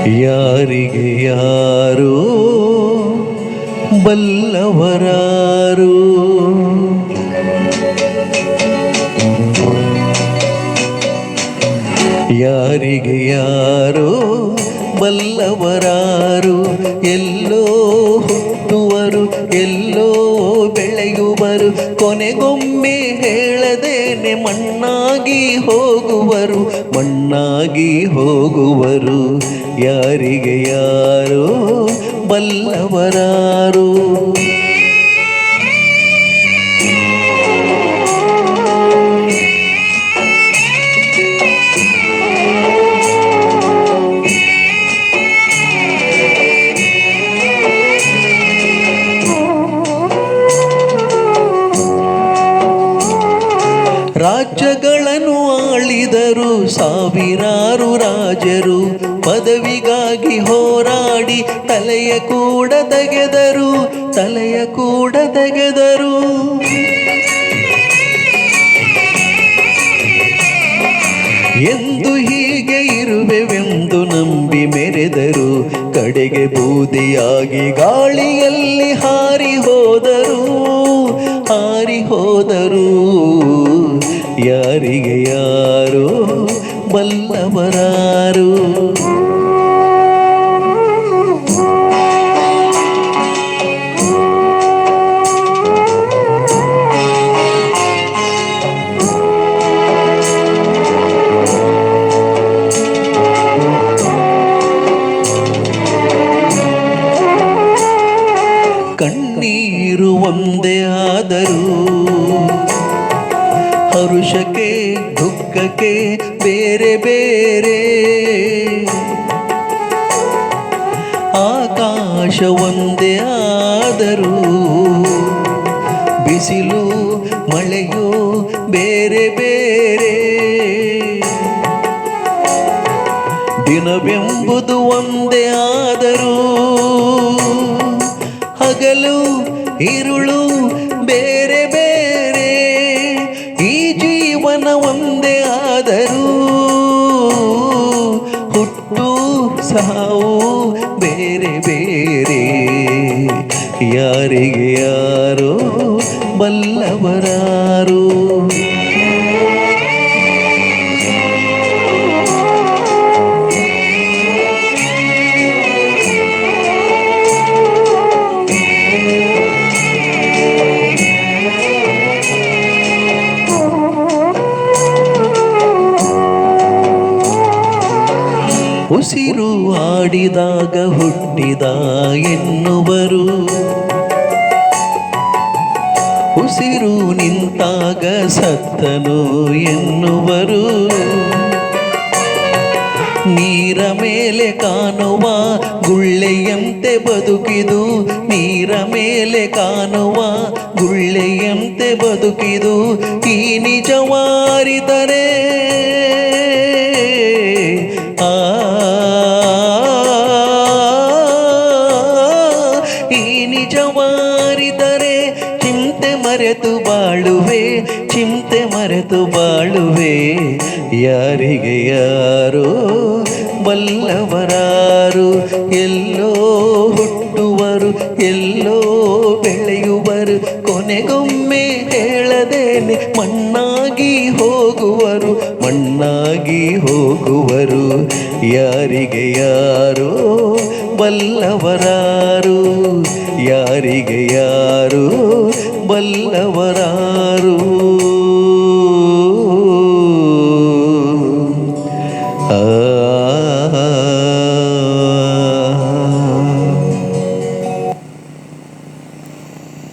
ಯಾರಿಗೆ ಯಾರೋ ಬಲ್ಲವರಾರು, ಯಾರಿಗೆ ಯಾರೋ ಬಲ್ಲವರಾರು. ಎಲ್ಲೋ ಹುಟ್ಟುವರು, ಎಲ್ಲೋ ಬೆಳೆಯುವರು, ಕೊನೆಗೊಮ್ಮೆ ಹೇಳದೇನೆ ಮಣ್ಣಾಗಿ ಹೋಗುವರು, ಮಣ್ಣಾಗಿ ಹೋಗುವರು. ಯಾರಿಗೆ ಯಾರೋ ಬಲ್ಲವರಾರು. ರಾಜ್ಯಗಳನ್ನು ಆಳಿದರು ಸಾವಿರಾರು ರಾಜರು, ಪದವಿಗಾಗಿ ಹೋರಾಡಿ ತಲೆಯ ಕೂಡ ತೆಗೆದರು, ತಲೆಯ ಕೂಡ ತೆಗೆದರು. ಎಂದು ಹೀಗೆ ಇರುವೆವೆಂದು ನಂಬಿ ಮೆರೆದರು, ಕಡೆಗೆ ಬೂದಿಯಾಗಿ ಗಾಳಿಯಲ್ಲಿ ಹಾರಿ ಹೋದರು, ಹಾರಿ ಹೋದರು. ಯಾರಿಗೆ ಯಾರೋ ಬಲ್ಲವರಾರು. ಕಣ್ಣೀರು ಒಂದೇ ಆದರೂ ಹರುಷಕ್ಕೆ ದುಃಖಕ್ಕೆ ಬೇರೆ ಬೇರೆ, ಆಕಾಶ ಒಂದೇ ಆದರೂ ಬಿಸಿಲು ಮಳೆಯು ಬೇರೆ ಬೇರೆ, ದಿನವೆಂಬುದು ಒಂದೇ ಆದರೂ ಹಗಲು ಇರುಳು ಬೇರೆ ಬೇರೆ, ಈ ಜೀವನ ಒಂದೇ ಆದರೂ ಹುಟ್ಟು ಸಾವು ಬೇರೆ ಬೇರೆ. ಯಾರಿಗೆ ಯಾರೋ ಬಲ್ಲವರಾರು. ಉಸಿರು ಆಡಿದಾಗ ಹುಟ್ಟಿದ ಎನ್ನುವರು, ಉಸಿರು ನಿಂತಾಗ ಸತ್ತನು ಎನ್ನುವರು. ನೀರ ಮೇಲೆ ಕಾಣುವ ಗುಳ್ಳೆಯಂತೆ ಬದುಕಿದು, ನೀರ ಮೇಲೆ ಕಾಣುವ ಗುಳ್ಳೆಯಂತೆ ಬದುಕಿದು. ಈ ನಿಜವಾರಿದರೆ ಈ ನಿಜವಾರಿದರೆ ಚಿಂತೆ ಮರೆತು ಬಾಳುವೆ, ಚಿಂತೆ ಮರೆತು ಬಾಳುವೆ. ಯಾರಿಗೆ ಯಾರೋ ಬಲ್ಲವರಾರು. ಎಲ್ಲೋ ಹುಟ್ಟುವರು, ಎಲ್ಲೋ ಬೆಳೆಯುವರು, ಕೊನೆಗೊಮ್ಮೆ ಹೇಳದೇನೆ ಮಣ್ಣಾಗಿ ಹೋಗುವರು, ಮಣ್ಣಾಗಿ ಹೋಗುವರು. ಯಾರಿಗೆ ಯಾರೋ ಬಲ್ಲವರಾರು.